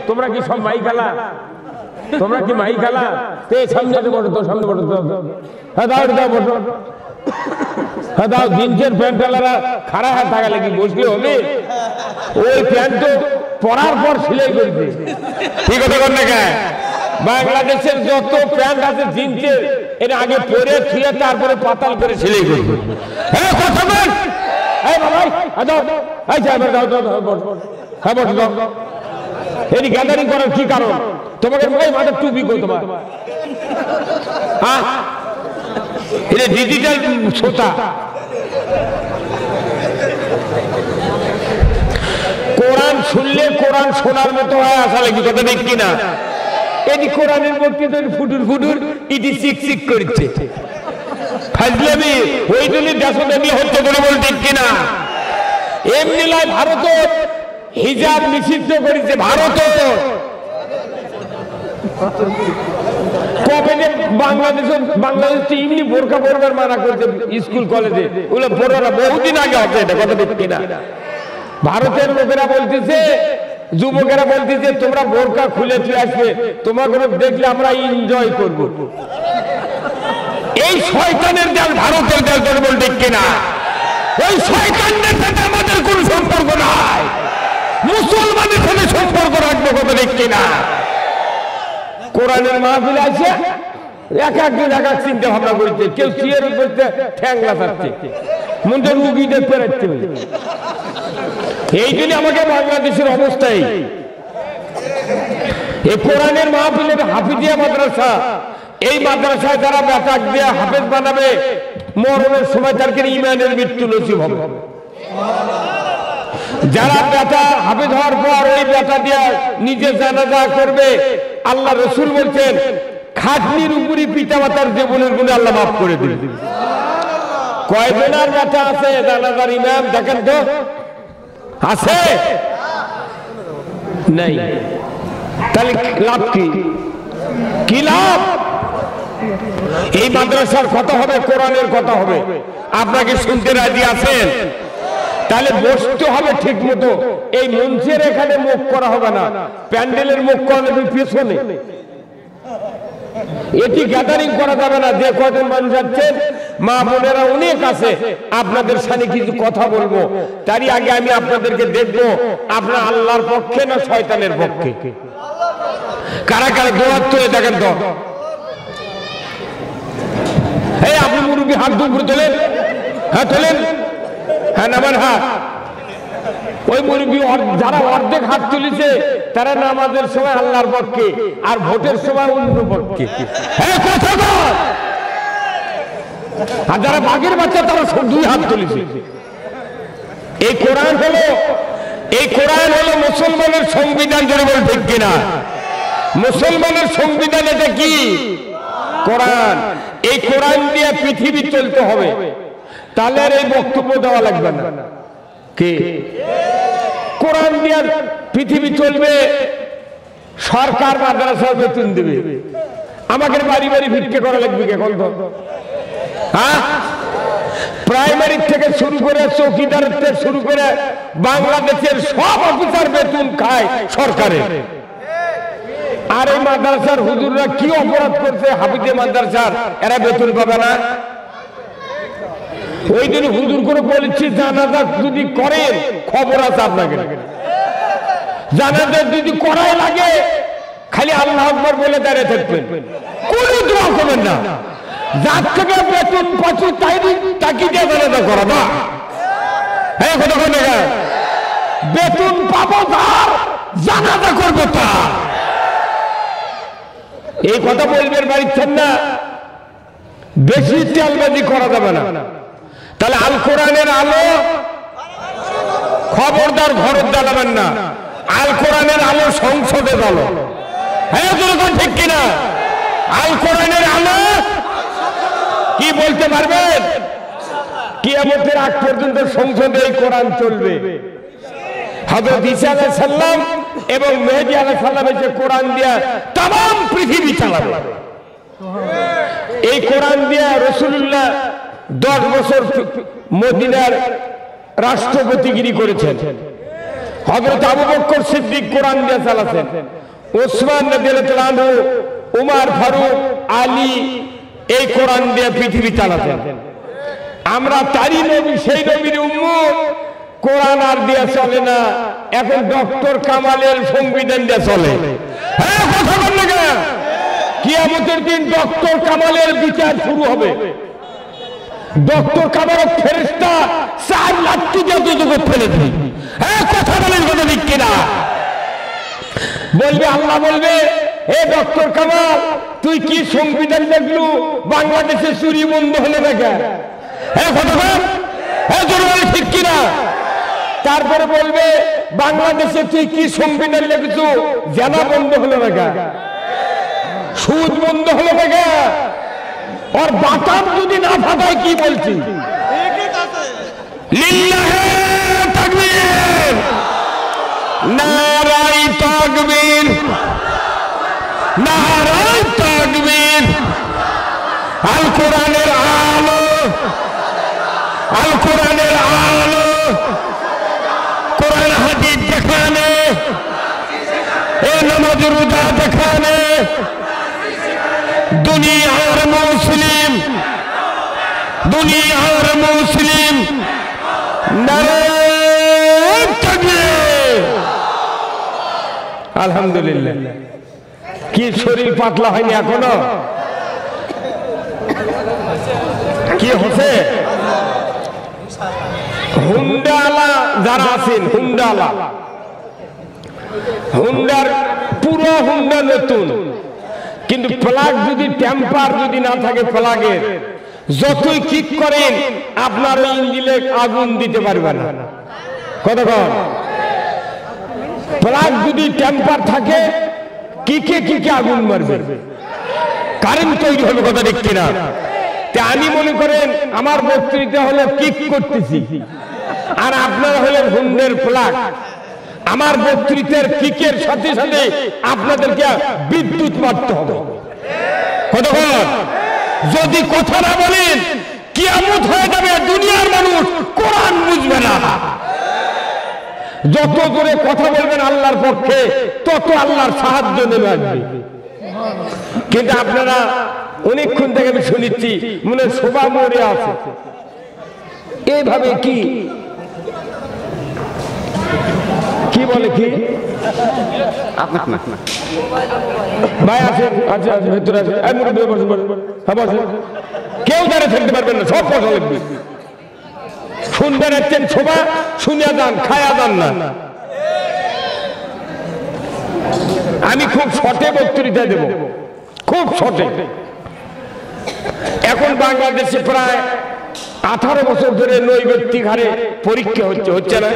তোমরা কি সব মাই খেলা? তোমরা কি মাই খেলা? সামনে বসো তো, সামনে বসো তো। হ্যাঁ দাও দাও বসো। হ্যাঁ দাও। জিন্সের প্যান্ট ওয়ালারা খাড়া হাত থাকা লাগি বসলে হবে? ওই প্যান্ট তো পরার পর সেলাই করবে। ঠিক কথা কর না কেন? বাংলাদেশের যত প্যান্ট আছে জিন্সের, এটা আগে পরে ছুঁয়ে তারপরে পাতাল করে সেলাই করবে। হ্যাঁ কথা বল। এই বাবা দাও, এই যাবে দাও দাও দাও বসো। হ্যাঁ বসো দাও। এটি গ্যাদারিং করার কি কারণ? তোমাকে মাথার টুপি কই তোমার? হ্যাঁ এটা ডিজিটাল শ্রোতা। কোরআন শুনলে কোরআন শোনার মতো হয়, আসা লাগি কথা ঠিক কিনা? এটি কোরআনের মধ্যে ফুটুর ফুটুর ইটি চিক চিক করছে। ফাজলামি ওই জন্য দেশদামি হচ্ছে বলে বল ঠিক কিনা? এমনি নয়, ভারত হিজাব নিষিদ্ধ করেছে। ভারত বাংলাদেশ এমনি বোরকা পরবার মানা করছে স্কুল কলেজে। ওগুলো পড়ারা বহুদিন আগে হচ্ছে, এটা কথা ঠিক কিনা? ভারতের লোকেরা বলতেছে, যুবকেরা বলতেছে তোমরা বোরকা খুলে চলে আসবে, তোমাকে দেখলে আমরা এনজয় করব। এই শয়তানের দল ভারতের দল, তোর বল ঠিক কিনা? ওই শয়তানদের সাথে আমাদের কোন সম্পর্ক নাই, মুসলমানের সাথে সম্পর্ক রাখবো, কথা ঠিক কিনা? কোরআনের মাহফিল আছে, এক একজন এক এক চিন্তা ভাবনা করছে। কেউ চেয়ার করতে ঠ্যাংলা থাকছে, মনটা রুগী দেখতে রাখতে। এই জন্য আমাকে বাংলাদেশের অবস্থায় এই কোরআনের মাহফিলের হাফিজিয়া মাদ্রাসা, এই মাদ্রাসায় যারা বেটাক দিয়ে হাফেজ বানাবে, মরণের সময় তার ইমানের মৃত্যু নসিব হবে। যারা বেটা হাফেজ হওয়ার পর ওই বেটা দিয়ে নিজে জানাজা করবে, আল্লাহ রসুল বলছেন খাটনির উপরই পিতা মাতার জীবনের গুণে আল্লাহ মাফ করে দিবে। কয়জনের বেটা আছে জানাজার ইমাম দেখেন তো? আছে? নাই। তাহলে লাভ কি? কি লাভ? এই মাদ্রাসার কথা হবে, কোরআনের কথা হবে, আপনাকে শুনতে রাজি আছেন? তাহলে বসতে হবে ঠিক মতো। এই মঞ্চের এখানে মুখ করা হবে না, প্যান্ডেলের মুখ করা হবে পেছনে। এটি গ্যাদারিং করা যাবে না। যে কজন মানুষ আছেন, মা বোনেরা অনেক আছে, আপনাদের সাথে কিছু কথা বলবো। তারই আগে আমি আপনাদেরকে দেখবো আপনারা আল্লাহর পক্ষে না শয়তানের পক্ষে। কারা কারা দোয়াত তুলে দেখেন তো? এই আপনি মুরব্বী হাত দুপুরে তোলেন। হ্যাঁ তোলেন। হ্যাঁ নামান হাত। ওই মুরব্বী যারা অর্ধেক হাত তুলেছে তারা নামাজের সময় আল্লাহর পক্ষে, আর ভোটের সময় অন্য পক্ষে। হ্যাঁ কথা বল। আর যারা বাঘের বাচ্চা তারা দুই হাত তুলেছে। এই কোরআন হলো মুসলমানের সংবিধান, জোরে বল ঠিক কিনা? মুসলমানের সংবিধান এটা কি? কোরআন। এই কোরআন দিয়ে পৃথিবী চলতে হবে, তাহলে আর এই বক্তব্য দেওয়া লাগবে না। কে? কোরআন দিয়ে পৃথিবী চলবে। সরকার মাদ্রাসা বেতন দেবে, আমাকে বাড়ি বাড়ি ভিক্ষে করা লাগবে কে? কোন? হ্যাঁ, প্রাইমারি থেকে শুরু করে চৌকিদার থেকে শুরু করে বাংলাদেশের সব অফিসার বেতন খায় সরকারের। আর এই মাদ্রাসার হুজুররা কি অপরাধ করছে? হাফিজে মাদ্রাসার এরা বেতন পাবে না। ওই দিন হুজুর করে বলেছি জানাজা যদি করেন খবর আছে আপনাকে। জানাজা যদি করাই লাগে খালি আল্লাহু আকবার বলে দাঁড়িয়ে থাকবেন, কোনো দোয়া করবেন না। যার থেকে বেতন পাচ্ছি তাকে দিয়ে জানাজা করা না। হ্যাঁ কথা বলে বেতন পাবো তার, জানাজা করবো তার। এই কথা বলবেন বাড়িচ্ছেন না, বেশি চালবাজি করা যাবে না। তাহলে আল কোরআনের আলো, খবরদার ঘর জ্বালাবেন না। আল কোরআনের আলো সংসদে জ্বালো। হ্যাঁ যেরকম ঠিক কিনা? আল কোরআনের আলো কি বলতে পারবেন? কিয়ামতের আগ পর্যন্ত সংসদে এই কোরআন চলবে। হযরত ঈসা আলাইহিস সালাম এবং মেহেদী আলাইহিস সালাম এসে কোরআন দিয়ে तमाम পৃথিবী চালাবে। এই কোরআন দিয়ে রাসূলুল্লাহ 10 বছর মদিনার রাষ্ট্রপতিগিরি করেছেন। হযরত আবু বকর সিদ্দিক কোরআন দিয়ে চালাছেন, ওসমান রাদিয়াল্লাহু আনহু, উমর ফারুক, আলী এই কোরআন দিয়ে পৃথিবী চালাতেন। আমরা তারই নবী, সেই নবীর উম্মত, কোরআন আর দিয়ে চলে না, এখন ডক্টর কামালের সংবিধান দিয়ে চলে। হ্যাঁ, কথা বললে না? কিয়ামতের দিন ডক্টর কামালের বিচার শুরু হবে। ডক্টর কামালের ফেরেশতা 4 লাঠি দিয়ে জগৎ ফেলে দিবে। হ্যাঁ, কথা বলেন, কথা ঠিক কিনা? বলবে, আল্লাহ বলবে, হে ডক্টর কামাল, তুই কি সংবিধান দেখলু? বাংলাদেশে চুরি বন্ধ হলে দেখা। হ্যাঁ, কথা বল, হ্যাঁ জোরে বলে ঠিক কিনা? তারপরে বলবে, বাংলাদেশে তুই কি সংবিধান লিখেছো? জানা বন্ধ হলো দেখা, সুদ বন্ধ হলো দেখা। আর বাতাম যদি না ফাটায়, কি বলছি? লিল্লাহে তাকবীর, নারায়ে তাকবীর, নারায়ে তাকবীর। আল কোরআনের আলো, আল কোরআনের আলো, কোরআন হাদিস দেখানে, এ নামাজ রোজা দেখানে দুনিয়ার মুসলিম, দুনিয়ার মুসলিম নারায়ে তাকবীর। আলহামদুলিল্লাহ। কি শরীর পাতলা হয়নি এখনো? কি হচ্ছে? হুন্ডালা যারা আছেন, হুন্ডালা, হুন্ডার পুরো হুন্ডা নতুন, কিন্তু প্লাগ যদি টেম্পার যদি না থাকে, প্লাগের যতই কিক করেন আপনার ওই ইঞ্জিনে আগুন দিতে পারবেন না। কতক্ষণ? প্লাগ যদি টেম্পার থাকে, কিকে কিকে আগুন মারবে, কারেন্ট তৈরি হবে। কথা ঠিক কিনা? আমি মনে করেন আমার বক্তৃতা হলো কিক করতেছি, আর আপনারা হলেন হুন্ডের প্লাগ। আমার বক্তৃতার কিকের সাথে সাথে আপনাদেরকে বিদ্যুৎ মারতে হবে। কতক্ষণ? যদি কথা না বলেন, কিয়ামত হয়ে যাবে, দুনিয়ার মানুষ কোরআন বুঝবে না। যত করে কথা বলবেন আল্লাহর পক্ষে, তত আল্লাহর সাহায্য নেমে আসবে। কিন্তু আপনারা অনেকক্ষণ থেকে আমি শুনেছি, মনে শোভা মরে আছে, এইভাবে কি কি বলে, কি ভাই আছে? আচ্ছা, ভেতরে আছে, কেউ দাঁড়িয়ে থাকতে পারবেন না, সব কথা লাগবে। শুনবেন একদিন শোভা, শুনিয়া যান, খায়া যান না। আমি খুব শর্টে বক্তৃতা দেব, খুব শর্টে। এখন বাংলাদেশে প্রায় 18 বছর ধরে নৈবেত্তিক হারে পরীক্ষা হচ্ছে, হচ্ছে না?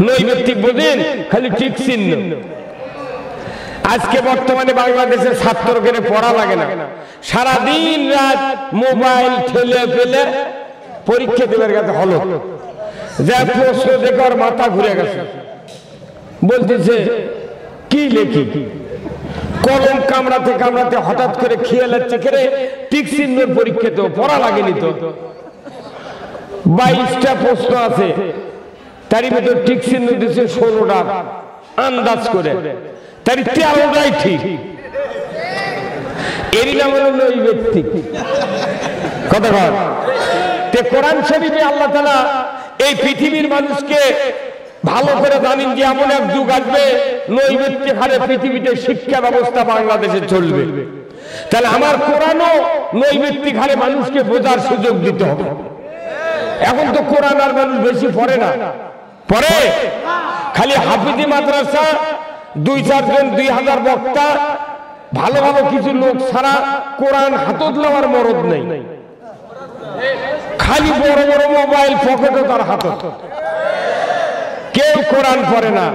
নৈবেত্তিক বোঝেন? খালি ঠিক চিহ্ন। আজকে বর্তমানে বাংলাদেশের ছাত্রকে পড়া লাগে না, সারাদিন রাত মোবাইল ঠেলে ফেলে পরীক্ষা দেবার কাছে হলো, যা প্রশ্ন দেখে ওর মাথা ঘুরে গেছে। বলতেছে কি লেখি, কলম কামড়াতে কামড়াতে হঠাৎ করে খেয়ে যাচ্ছে, করে টিক চিহ্নের পরীক্ষা তো পড়া লাগেনি তো। 22টা প্রশ্ন আছে, তারই ভেতর টিক চিহ্ন দিচ্ছে 16টা, আন্দাজ করে তার 13টাই ঠিক। এরই নাম হলো নৈবেত্তিক। কথা বল। কোরআন শরীফে আল্লাহ তাআলা এই পৃথিবীর মানুষকে ভালো করে জানেন যে এমন এক যুগ আসবে, নৈবেত্তিক হারে পৃথিবীতে শিক্ষা ব্যবস্থা বাংলাদেশে চলবে। তাহলে আমার কোরআনও নৈবেত্তিক হারে মানুষকে বোঝার সুযোগ দিতে হবে। এখন তো কোরআন আর মানুষ বেশি পড়ে না, পড়ে খালি হাফিজি মাদ্রাসা, 2-4 জন, 2000 বক্তা, ভালো ভালো কিছু লোক ছাড়া কোরআন হাতত নেওয়ার মরদ নেই। খালি বড় বড় মোবাইল পকেটে তার হাতত, কেউ কোরআন পড়ে না।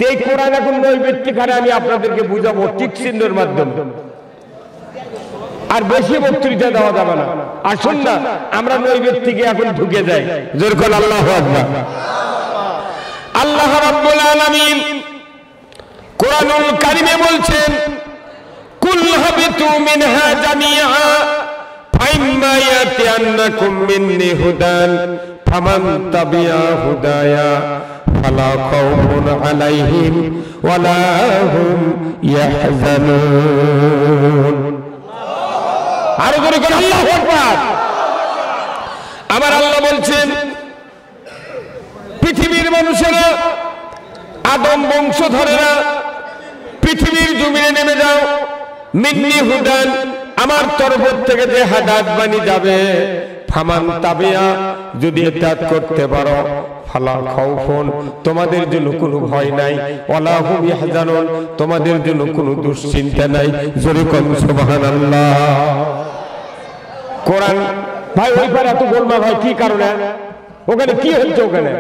এই কোরআন এখন নৈবেত্তিক হারে আমি আপনাদেরকে বুঝাবো টিক চিহ্নের মাধ্যমে, আর বেশি বক্তৃতা দেওয়া যাবে না। আসুন না আমরা নৈবেত্তিকে এখন ঢুকে যাই। জোর করে আল্লাহু আকবার। আল্লাহ রাব্বুল আলামিন কোরআনুল কারীমে বলছেন, কুল হাবিতু মিনহা জামিআ ফাইম্মা ইয়াতিয়ান্নাকুম মিন্নি হুদান ফামান তাবিআ হুদায়া ফালা খাউফুন আলাইহিম ওয়ালা হুম ইয়াহজানুন। আরো করে করে আল্লাহু আকবার। আমার আল্লাহ বলছেন পৃথিবীর মানুষেরা, আদম বংশধরেরা পৃথিবীর জমিনে নেমে যাও, মিন্নি হুদান, আমার তরফ থেকে যে হাদায়াত বাণী যাবে, ফামান তাবিয়া, যদি ইতাআত করতে পারো, ফালা খাউফুন, তোমাদের জন্য কোনো ভয় নাই, ওয়ালা হুম ইয়াহজানুন, তোমাদের জন্য কোনো দুশ্চিন্তা নাই। জোরে কোন সুবহানাল্লাহ। কোরআন ভাই ওই পারে এত গোলমাল হয় কি কারণে? ওখানে কি হচ্ছে? ওখানে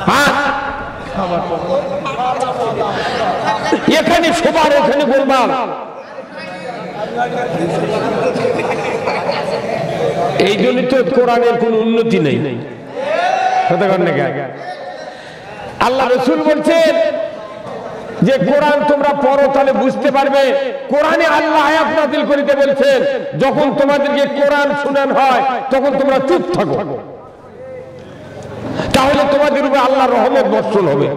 হ্যাঁ এখানে সবার ওখানে গোলমাল। এই জন্য তো কোরআনের কোন উন্নতি নেই। আল্লাহ রাসূল বলছেন যে কোরআন তোমরা পড়ো তাহলে বুঝতে পারবে। কোরআনে আল্লাহ আয়াত নাযিল করিতে বলছেন, যখন তোমাদেরকে কোরআন শোনান হয় তখন তোমরা চুপ থাকো, তাহলে তোমাদের উপর আল্লাহর রহমত বর্ষণ হবে।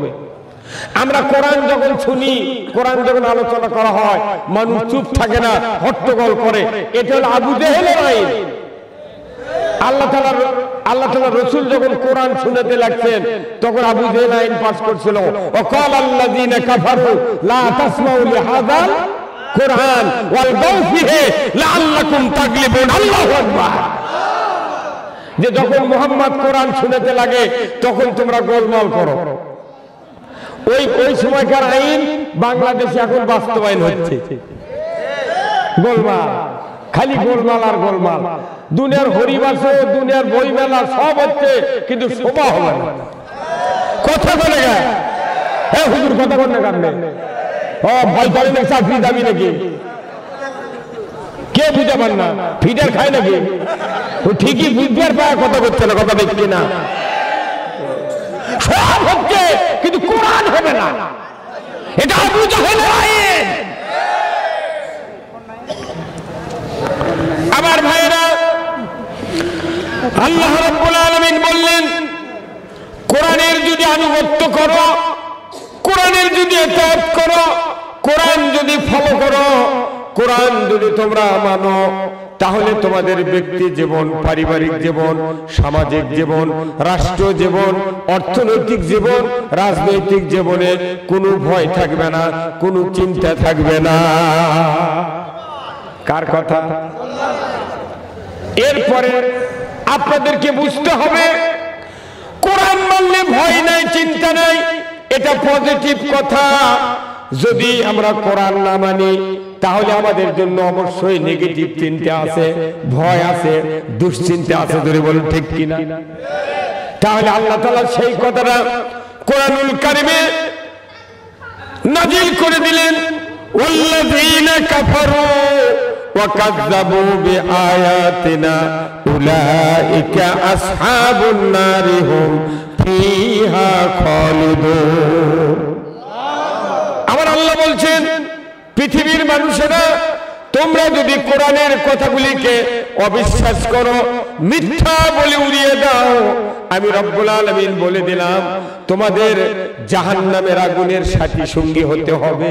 আমরা কোরআন যখন শুনি, কোরআন যখন আলোচনা করা হয়, মানুষ চুপ থাকে না, হট্টগোল করে। এটা হলো আবু জেহেলের আইন। আল্লাহ তাআলা রাসূল যখন কোরআন শুনাতে লাগছেন তখন আবু জেহেল আইন পাস করছিল, ওয়াকাল আল্লাযীনা কাফারু লা তাসমাউ লিহাযাল কুরআন ওয়ালগাউ ফিহি লাআল্লাকুম তাগলিবুন। আল্লাহু আকবার। যে যখন মুহাম্মদ কোরআন শুনাতে লাগে তখন তোমরা গোলমাল করো। ওই সময়কার আইন বাংলাদেশে এখন বাস্তবায়ন হচ্ছে। গোলমাল, খালি গোলমাল আর গোলমাল। দুনিয়ার হরিবাসে, দুনিয়ার বইমেলা সব হচ্ছে, কিন্তু শোভা হবে না। কথা বলে গে হ্যাঁ হুজুর, কথা বলে কাটবে। ও ভয় করে না চাকরি দাবি নাকি? কে বুঝতে পার না? ফিডার খায় নাকি? ও ঠিকই বুঝতে আর পায় কথা করছে না। কথা দেখছি না, সব হচ্ছে কিন্তু কোরআন হবে না। এটা আবু জাহেলের আইন। আমার ভাইরা, আল্লাহ রাব্বুল আলামিন বললেন কোরআনের যদি আনুগত্য করো, কোরআনের যদি ইতাআত করো, কোরআন যদি ফলো করো, কোরআন যদি তোমরা মানো, তাহলে তোমাদের ব্যক্তি জীবন, পারিবারিক জীবন, সামাজিক জীবন, রাষ্ট্র জীবন, অর্থনৈতিক জীবন, রাজনৈতিক জীবনে কোনো ভয় থাকবে না, কোনো চিন্তা থাকবে না। কার কথা? এরপরে আপনাদেরকে বুঝতে হবে কোরআন মানলে ভয় নাই, চিন্তা নাই, এটা পজিটিভ কথা। যদি আমরা কোরআন না মানি তাহলে আমাদের জন্য অবশ্যই নেগেটিভ চিন্তা আছে, ভয় আছে, দুশ্চিন্তা আছে। ধরে বলুন ঠিক কিনা? তাহলে আল্লাহ তাআলা সেই কথাটা কোরআনুল কারিমে নাযিল করে দিলেন, ওয়াল্লাযীনা কাফারু ওয়া কাযযাবু বিআয়াতিনা উলাইকা আসহাবুন নারি হুম ফিহা খালিদুন। আমার আল্লাহ বলছেন পৃথিবীর মানুষেরা, তোমরা যদি কোরআনের কথাগুলিকে অবিশ্বাস করো, মিথ্যা বলে উড়িয়ে দাও, আমি রব্বুল আলামিন বলে দিলাম তোমাদের জাহান্নামের আগুনের সাথী সঙ্গী হতে হবে।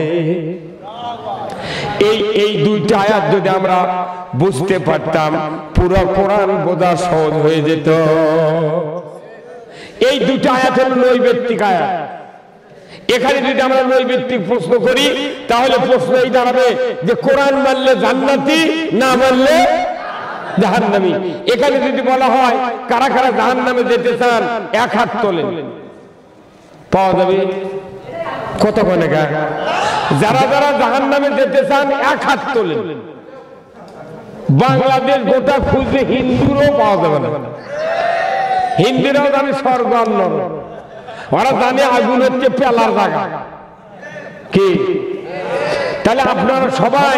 এই দুইটা আয়াত যদি আমরা বুঝতে পারতাম, পুরো কোরআন বোঝা সহজ হয়ে যেত। এই দুইটা আয়াত হলো নৈবেত্তিক আয়াত। এখানে যদি আমরা নৈবেত্তিক প্রশ্ন করি তাহলে প্রশ্ন এই দাঁড়াবে যে কোরআন মানলে জান্নাতি, না মানলে জাহান্নামী। এখানে যদি বলা হয় কারা কারা জাহান্নামে যেতে চান, এক হাত তোলেন, পাওয়া যাবে কতক্ষণে? যারা যারা জাহান্নামে যেতে চান এক হাত তোলেন। বাংলাদেশ গোটা খুঁজে হিন্দুরও পাওয়া যাবে না। হিন্দুরাও জানে স্বর্গ আর নরক, ওরা জানে আগুন হচ্ছে পেলার জায়গা কি। তাহলে আপনারা সবাই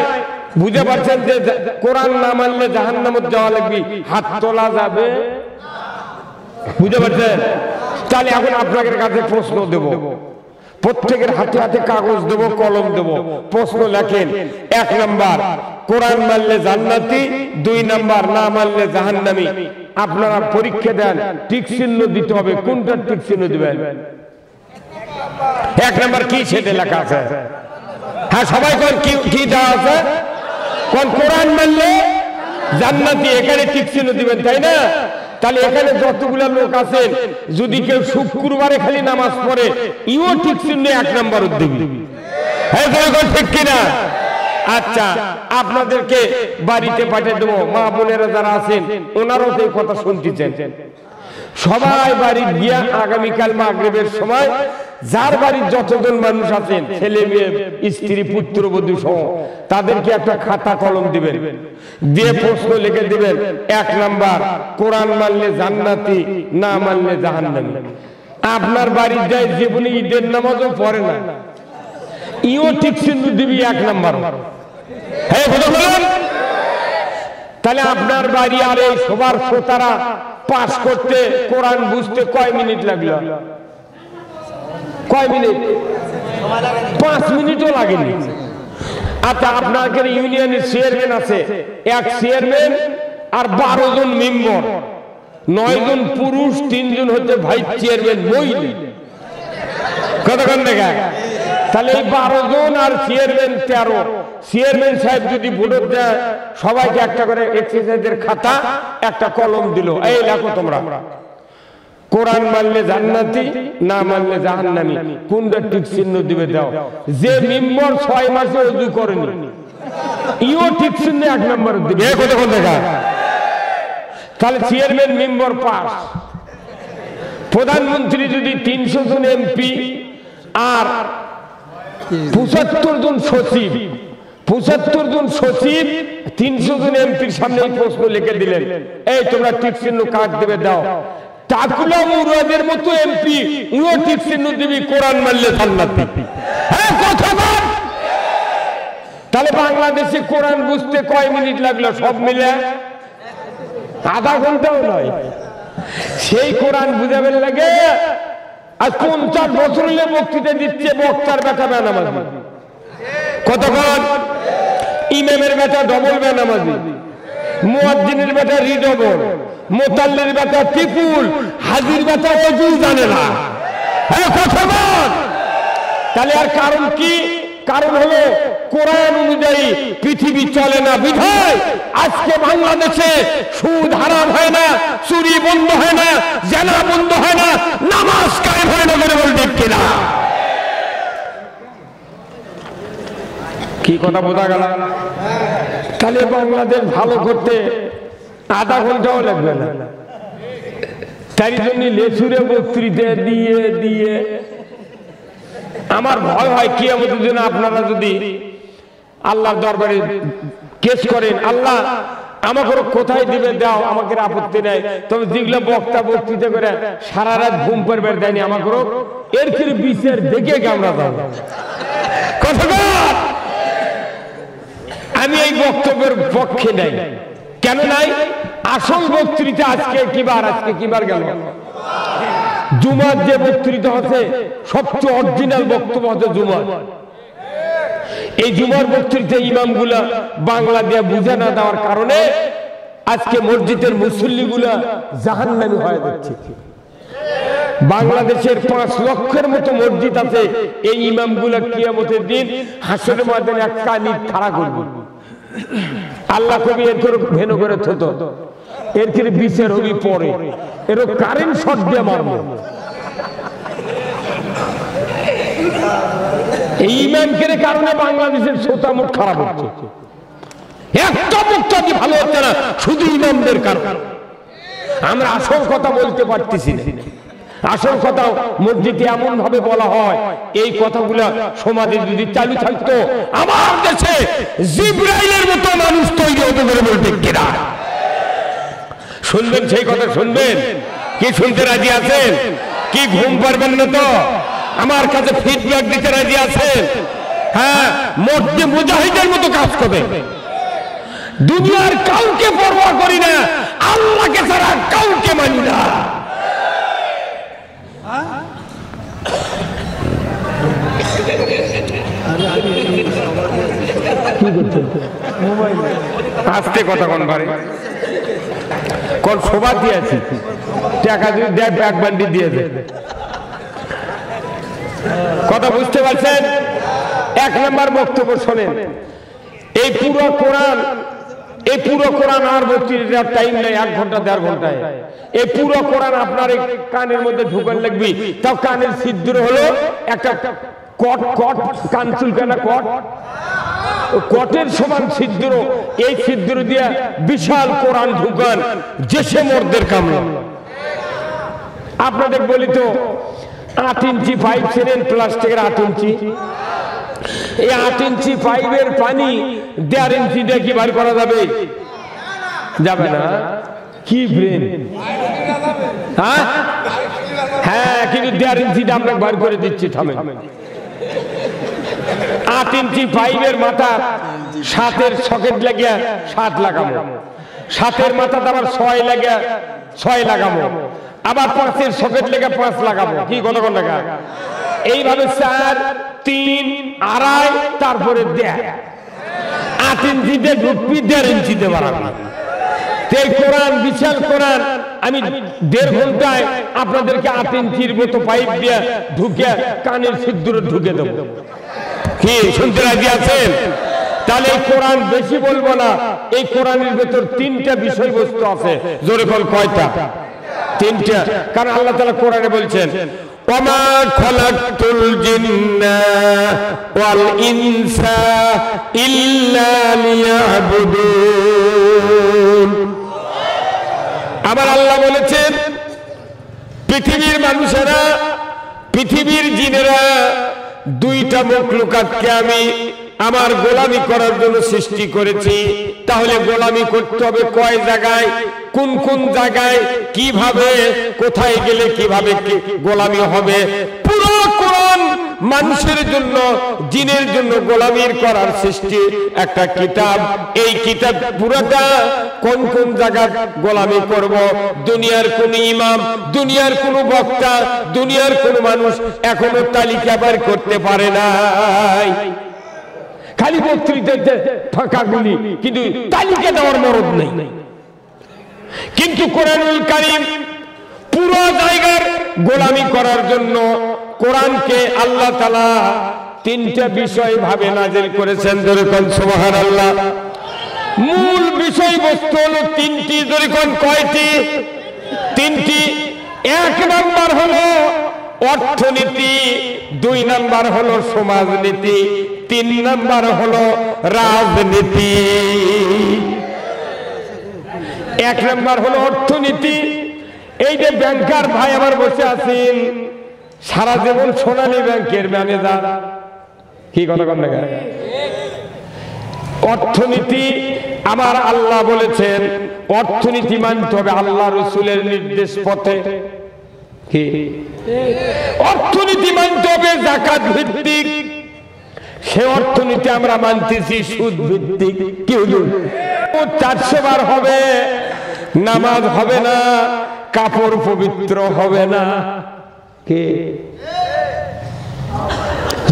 বুঝে পারছেন যে কোরআন না মানলে জাহান্নামে যাওয়া লাগবে, হাত তোলা যাবে। বুঝতে পারছেন? তাহলে এখন আপনাদের কাছে প্রশ্ন দেব, প্রত্যেকের হাতে হাতে কাগজ দেব, কলম দেব, প্রশ্ন লেখেন। 1 নাম্বার কোরআন মানলে জান্নাতি, 2 নাম্বার না মানলে জাহান্নামী। আপনারা পরীক্ষা দেন, টিক চিহ্ন দিতে হবে। কোনটা টিক চিহ্ন দিবেন? এক নাম্বার কি সেটা লেখা আছে? হ্যাঁ সবাই কোন কি দেওয়া আছে? কোন কোরআন মানলে জান্নাতি, এখানে টিক চিহ্ন দিবেন, তাই না? তাহলে এখানে যতগুলো লোক আছেন যদি কেউ শুক্রবারে খালি নামাজ পড়ে ইও ঠিক চিহ্ন এক নাম্বার দিবি। হ্যাঁ ঠিক কিনা? আচ্ছা আপনাদেরকে বাড়িতে পাঠিয়ে দেবো, মা বোনেরা যারা আছেন ওনারাও তো এই কথা শুনতেছেন। সবাই বাড়ি গিয়া আগামীকাল মাগরিবের সময় যার বাড়ির যতজন মানুষ আছেন ছেলে মেয়ে স্ত্রী পুত্রবধূ সহ তাদেরকে একটা খাতা কলম দিবেন, দিয়ে প্রশ্ন লিখে দিবেন। এক নাম্বার, কোরআন মানলে জান্নাতি, না মানলে জাহান্নামী। আপনার বাড়ির যায় জীবনে ঈদের নামাজও পড়ে না, ইও ঠিক চিহ্ন দিবি এক নাম্বার। হ্যাঁ বলুন। তাহলে আপনার বাড়ি আর এই সবার শ্রোতারা পাস করতে কোরআন বুঝতে কয় মিনিট লাগলো? কয় মিনিট? 5 মিনিটও লাগেনি। আচ্ছা আপনাদের ইউনিয়নের চেয়ারম্যান আছে, এক চেয়ারম্যান আর 12 জন মেম্বার, 9 জন পুরুষ, 3 জন হচ্ছে ভাইস চেয়ারম্যান মহিলা। কতক্ষণ দেখা? তাহলে এই 12 জন আর চেয়ারম্যান 13। চেয়ারম্যান সাহেব যদি ভোট দেয় সবাইকে একটা করে এক্সারসাইজের খাতা একটা কলম দিল, এই লেখো তোমরা কোরআন মানলে জান্নাতি, না মানলে জাহান্নামী, কোনটা ঠিক চিহ্ন দিবে দাও। যে মেম্বার 6 মাসে ওযু করেনি ইও ঠিক চিহ্ন এক নাম্বার দিবে। কতক্ষণ দেখা? তাহলে চেয়ারম্যান মেম্বার পাস। প্রধানমন্ত্রী যদি 300 জন এমপি আর 75 জন সচিব, 75 জন সচিব 300 জন এমপির সামনে এই প্রশ্ন লিখে দিলেন, এই তোমরা ঠিক চিহ্ন কাট দেবে দাও। টাকুলা মুরাদের মতো এমপি উনিও ঠিক চিহ্ন দিবি কোরআন মানলে জান্নাতি। হ্যাঁ কথা বল। তাহলে বাংলাদেশে কোরআন বুঝতে কয় মিনিট লাগলো সব মিলে? আধা ঘন্টাও নয়। সেই কোরআন বুঝাবেন লাগে আজ 50 বছর হলে বক্তৃতা দিচ্ছে বক্তার বেটা বেনামাজি। কতক্ষণ? ইমামের বেটা ডবল বেনামাজি, মুয়াজ্জিনের বেটা রিডবল, মোতাল্লির বেটা টিপুল, হাজির বেটা ওযু জানে না। হ্যাঁ কথা বল। তাহলে আর কারণ কি? কারণ হলো কোরআন অনুযায়ী পৃথিবী চলে না বিধায় আজকে বাংলাদেশে সুদ হারাম হয় না, চুরি বন্ধ হয় না, জেনা বন্ধ হয় না, নামাজ কায়েম হয় না। বলবেন কিনা? কি কথা বোঝা গেল? তাহলে বাংলাদেশ ভালো করতে আধা ঘন্টাও লাগবে না। তাই জন্য লেসুরে বক্তৃতা দিয়ে দিয়ে আমার ভয় হয় কিয়ামতের জন্য আপনারা যদি আল্লাহর দরবারে কেস করেন, আল্লাহ আমাকে কোথায় দিবে দাও, আমাকে আপত্তি নাই, তবে যেগুলো বক্তা বক্তৃতা করে সারা রাত ঘুম পারবে দেয়নি আমাকে এর ফিরে বিচার দেখে আমরা যাবো। কথা বল। আমি এই বক্তব্যের পক্ষে নাই। কেন নাই? আসল বক্তৃতা আজকে কিবার, আজকে কিবার গেল জুমার যে বক্তৃতা হচ্ছে সবচেয়ে অরিজিনাল বক্তব্য হচ্ছে জুমার। এই জুমার বক্তৃতা ইমামগুলা বাংলা দিয়ে বুঝে না দেওয়ার কারণে আজকে মসজিদের মুসল্লিগুলা জাহান্নামী হয়ে যাচ্ছে। বাংলাদেশের 5 লক্ষের মতো মসজিদ আছে, এই ইমামগুলা কিয়ামতের দিন হাসরের ময়দানে এক কানি খাড়া করবে। আল্লাহ কবি এর করে ভেনো করে থতো, এর করে বিচার হবি পরে, এর কারেন্ট শট দিয়ে মারবো। এই ইমামদের কারণে বাংলাদেশের শ্রোতা মুখ খারাপ হচ্ছে, একটা মুক্তি ভালো হচ্ছে না, শুধু ইমামদের কারণে। আমরা আসল কথা বলতে পারতেছি না। আসল কথা মসজিদে এমন ভাবে বলা হয়, এই কথাগুলো সমাজে যদি চালু থাকতো আমার দেশে জিবরাইলের মতো মানুষ তৈরি হতে পারে। বলতে কিনা? শুনবেন সেই কথা? শুনবেন কি? শুনতে রাজি আছেন কি? ঘুম পারবেন না তো? আমার কাছে ফিডব্যাক দিতে রাজি আছেন? হ্যাঁ, মসজিদে মুজাহিদের মতো কাজ করবে। দুনিয়ার কাউকে পরোয়া করি না, আল্লাহকে ছাড়া কাউকে মানি না। আস্তে কথা কোন বারে কোন শোভা দিয়েছি টাকা যদি দেখ ব্যাগ বান্ডি দিয়ে দে। কথা বুঝতে পারছেন? এক নম্বর বক্তব্য শোনেন। এই পুরো কোরআন আর বক্তৃতার টাইম নেই, 1 ঘন্টা 1.5 ঘন্টায় এই পুরো কোরআন আপনার এই কানের মধ্যে ঢুকান লাগবে। তাও কানের ছিদ্র হলো একটা কট, কান চুলকানা কটের সমান ছিদ্র। এই ছিদ্র দিয়ে বিশাল কোরআন ঢুকান, যে সে মর্দের কামড়। আপনাদের বলি তো 8 ইঞ্চি পাইপ ছিলেন, প্লাস্টিকের 8 ইঞ্চি। এই 8 ইঞ্চি পাইপের পানি 1.5 ইঞ্চি দিয়ে কি বার করা যাবে? যাবে না। কি ব্রেন! হ্যাঁ, কিন্তু 1.5 ইঞ্চিটা আমরা বার করে দিচ্ছি। থামেন। 8 ইঞ্চি পাইপের মাথা 7-এর সকেট লাগিয়ে 7 লাগাবো, 7-এর মাথাতে আবার 6 লাগিয়ে 6 লাগাবো, আবার 5-এর সকেট লেগে 5 লাগাবো। কি কত টাকা? এইভাবে 4, 3, 2.5, তারপরে 8 ইঞ্চিতে ঢুকবি, 1.5 ইঞ্চিতে বাড়াবি। এই কোরআন, বিশাল কোরআন আমি 1.5 ঘন্টায় আপনাদেরকে 8 ইঞ্চির মতো পাইপ দিয়ে ঢুকে কানের ছিদ্র ঢুকে দেব। কি শুনতে রাজি আছেন? তাহলে এই কোরআন বেশি বলবো না। এই কোরআনের ভেতর 3টা বিষয়বস্তু আছে। জোরে বল, কয়টা? 3টা। কারণ আল্লাহ তাআলা কোরআনে বলছেন, ওমা খালাকতুল জিন্না ওয়াল ইনসা ইল্লা লিয়াবুদুন। আবার আল্লাহ বলেছেন, পৃথিবীর মানুষেরা, পৃথিবীর জিনেরা, 2টা মখলুকাতকে আমি আমার গোলামি করার জন্য সৃষ্টি করেছি। তাহলে গোলামি করতে হবে কয় জায়গায়, কোন কোন জায়গায়, কিভাবে, কোথায় গেলে কিভাবে গোলামি হবে। পুরো কোরআন মানুষের জন্য, জিনের জন্য গোলামির করার সৃষ্টি একটা কিতাব। এই কিতাব পুরোটা কোন কোন জায়গায় গোলামি করব, দুনিয়ার কোন ইমাম, দুনিয়ার কোন বক্তা, দুনিয়ার কোন মানুষ এখনো তালিকা বের করতে পারে নাই। খালি বক্তৃতাতে ফাঁকাগুলি, কিন্তু তালিকা দেওয়ার মরদ নেই। কিন্তু কোরআনুল কারীম পুরো জায়গার গোলামি করার জন্য কোরআনকে আল্লাহ তাআলা 3টা বিষয় ভাবে নাযিল করেছেন। ধরে কোন সুবহানাল্লাহ। মূল বিষয়বস্তু হলো 3টি। ধরে কোন কয়টি? 3টি। 1 নাম্বার হলো অর্থনীতি, 2 নাম্বার হলো সমাজনীতি, 3 নাম্বার হলো রাজনীতি। 1 নাম্বার হলো অর্থনীতি। এই যে ব্যাংকার ভাই আমার বসে আছেন, সারা জীবন সোনালী ব্যাংকের ম্যানেজার। কি কথা কন না? অর্থনীতি আমার আল্লাহ বলেছেন, অর্থনীতি মানতে হবে আল্লাহ রসুলের নির্দেশ পথে। কি অর্থনীতি মানতে হবে যাকাত ভিত্তিক, সে অর্থনীতি আমরা মানতেছি সুদ ভিত্তিক। কি হুজুর? 400 বার হবে, নামাজ হবে না, কাপড় পবিত্র হবে না। কে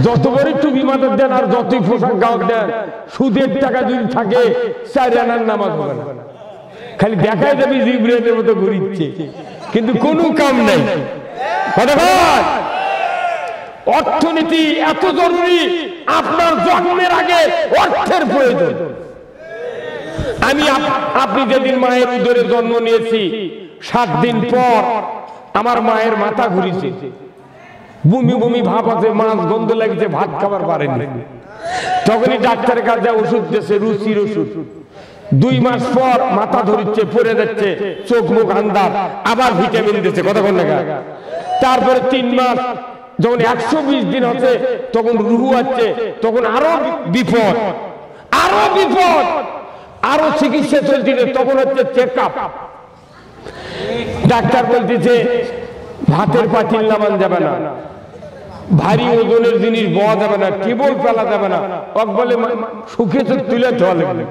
যত বড় টুপি মাথার দেন আর যতই পোশাক গাও দেন, সুদের টাকা যদি থাকে 4 আনার নামাজ হবে না। খালি দেখাই যাবি জিবরাইলের মতো ঘুরিচ্ছে, কিন্তু কোনো কাম নাই। অর্থনীতি এত জরুরি, আপনার জন্মের আগে অর্থের প্রয়োজন। আপনি যেদিন মায়ের উদরে জন্ম নিয়েছি, 7 দিন পর আমার মায়ের মাথা ঘুরিছে, বমি বমি ভাব আছে, মাছ গন্ধ লাগছে, ভাত খাবার পারেনি। তখনই ডাক্তারের কাছে ওষুধ দিয়েছে, রুচির ওষুধ। 2 মাস পর মাথা ধরিচ্ছে, পড়ে যাচ্ছে, চোখ মুখ আন্দার, আবার ভিটামিন দিচ্ছে। কথা কোন না? তারপরে 3 মাস, যখন 120 দিন হচ্ছে, তখন রুহু আছে, তখন আরো বিপদ, আরো বিপদ, আরো চিকিৎসা চলছিল। তখন হচ্ছে চেক আপ। ডাক্তার বলতেছে ভাতের পাতিল নামান যাবে না, ভারী ওজনের জিনিস বওয়া যাবে না, কেবল ফেলা যাবে না, বলে সুখে চোখ তুলে ধোয়া লাগবে।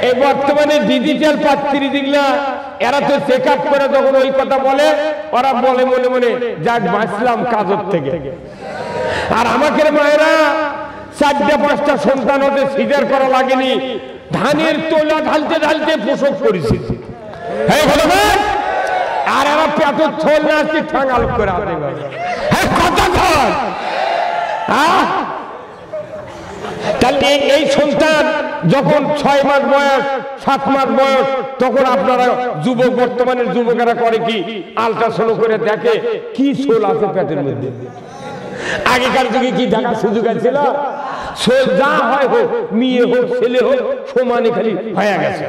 এই বর্তমানে ডিজিটাল পাত্রী দিগলা, এরা তো চেক আপ করে যখন ওই কথা বলে, ওরা বলে মনে মনে যাক বাঁচলাম কাজের থেকে। আর আমাকে মায়েরা 4টা-5টা সন্তান হতে সিজার করা লাগেনি, ধানের তোলা ঢালতে ঢালতে প্রসব করেছি। আর এরা পেটে ছোল না আসছি ঠাঙ্গাল করে হ্যাঁ কতক্ষণ তাহলে এই সন্তান যখন 6 মাস বয়স 7 মাস বয়স তখন আপনারা যুবক বর্তমানের যুবকেরা করে কি আল্ট্রাসাউন্ড করে দেখে কি ছোল আছে পেটের মধ্যে। আগেকার যুগে কি দেখার সুযোগ ছিল? ছোল যা হয় হোক, মেয়ে হোক ছেলে হোক সমানে খালি হয়ে গেছে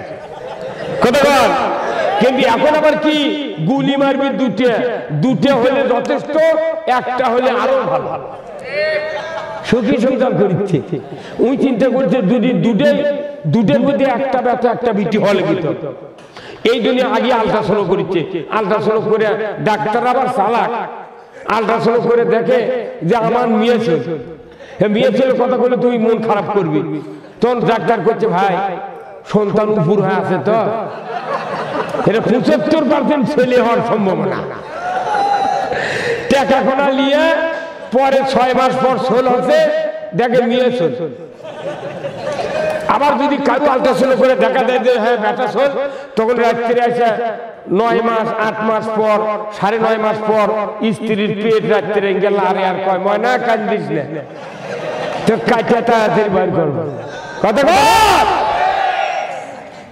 কতক্ষণ। কিন্তু এখন আবার কি গুলি মারবি দুটে হলে যথেষ্ট, একটা হলে আরো ভালো। সুখী সংসার করছে ওই চিন্তা করছে যদি দুটের মধ্যে একটা ব্যথা একটা বিটি হলে ভিতর এই জন্য আগে আল্ট্রাসাউন্ড করছে। আল্ট্রাসাউন্ড করে ডাক্তার আবার চালাক, আল্ট্রাসাউন্ড করে দেখে যে আমার মেয়ে ছেলে কথা বলে তুই মন খারাপ করবি। তখন ডাক্তার করছে ভাই সন্তান উপর হয়ে আছে তো এটা 75% ছেলে হওয়ার সম্ভাবনা। টাকা কোনা নিয়ে পরে 6 মাস পর ছোল হচ্ছে দেখে মেয়ে ছোল। আবার যদি কারো আল্ট্রাসাউন্ড করে দেখা দেয় যে হ্যাঁ বেটা ছোল, তখন রাত্রে আসে 9 মাস 8 মাস পর 9.5 মাস পর স্ত্রীর পেট রাত্রে গেল আরে আর কয় ময়না কান্দিস না তো কাটা তাড়াতাড়ি বার করবো কথা বল।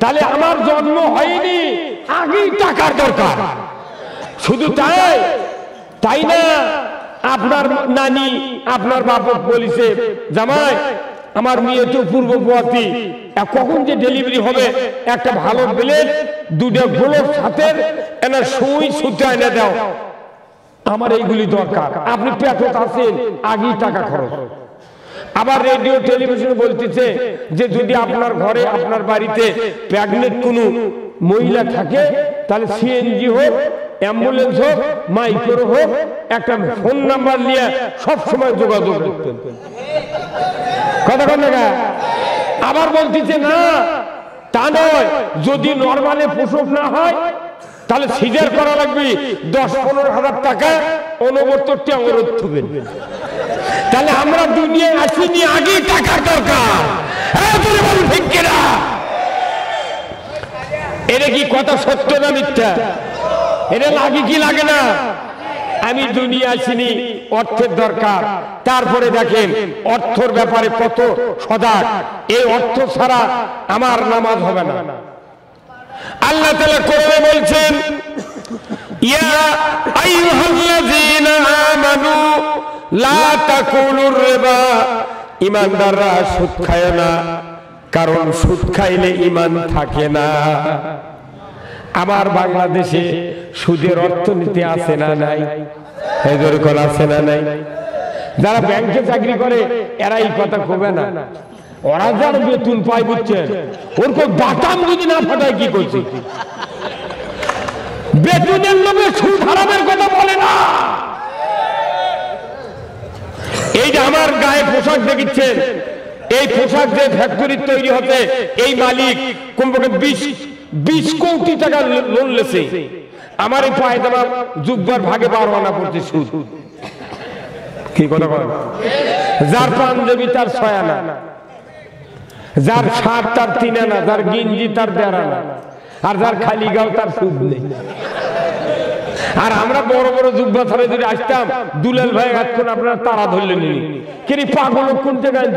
তাহলে আমার জন্ম হয়নি আগেই টাকার দরকার। শুধু তাই না, আপনার নানি আপনার বাপ বলিছে জামাই আমার মেয়ে তো পূর্ববর্তী, কখন যে ডেলিভারি হবে একটা ভালো ব্লেড 2টা গোলক হাতের এনে সুই সুতা এনে দাও, আমার এইগুলি দরকার। আপনি পেটে আছেন আগেই টাকা খরচ। আবার রেডিও টেলিভিশনে বলতেছে যে যদি আপনার ঘরে আপনার বাড়িতে প্রেগনেন্ট কোনো মহিলা থাকে তাহলে সিএনজি হোক অ্যাম্বুলেন্স হোক মাইক্রো হোক একটা ফোন নাম্বার নিয়ে সব সময় যোগাযোগ করতেন কথা বল না। আবার বলতেছে না তা নয়, যদি নরমালে প্রসব না হয় তাহলে সিজার করা লাগবে 10-15 হাজার টাকা অনবরত অনুরোধ করবেন। তাহলে আমরা দুনিয়ায় আসিনি আগে টাকার দরকার। ঠিক কিনা? এটা কি কথা সত্য না মিথ্যা? এটা লাগে কি লাগে না? আমি দুনিয়া আসিনি অর্থের দরকার। তারপরে দেখেন অর্থের ব্যাপারে কত সজাগ। এই অর্থ ছাড়া আমার নামাজ হবে না। আল্লাহ তাআলা কোরআনে বলছেন ইয়া আইয়ুহাল্লাযীনা আমানু লা তাকুলুর রিবা, ঈমানদাররা সুদ খায় না, কারণ সুদ খাইলে ঈমান থাকে না। আমার বাংলাদেশে সুদের অর্থনীতি আছে না নাই? এদের কোন আছে না নাই? যারা ব্যাংকে চাকরি করে এরা এই কথা কবে না। ওরা যার বেতন পায় বুঝছেন, ওর কোন দাতাম যদি না ফাটায় কি করছে? বেতনের লোভে সুদ হারামের কথা বলে না। এই যে আমার গায়ে পোশাক দেখিচ্ছেন, এই পোশাক যে ফ্যাক্টরি তৈরি হতে এই মালিক কমপক্ষে 20 কোটি টাকা লোন লেছে। আমার এই পায়জামা জুব্বার ভাগে 12 আনা পড়ছে সুদ। কি কথা বলেন? যার পাঞ্জাবি তার 6 আনা, যার শার্ট তার 3 আনা, যার গেঞ্জি তার 1.5 আনা, আর যার খালি গাও তার সুদ নেই। আর আমরা বড় বড় জুব্বা ছাড়া যদি আসতাম দুলাল ভাই এখন আপনারা তারা ধরলেন, কি পাগল কোন জায়গায়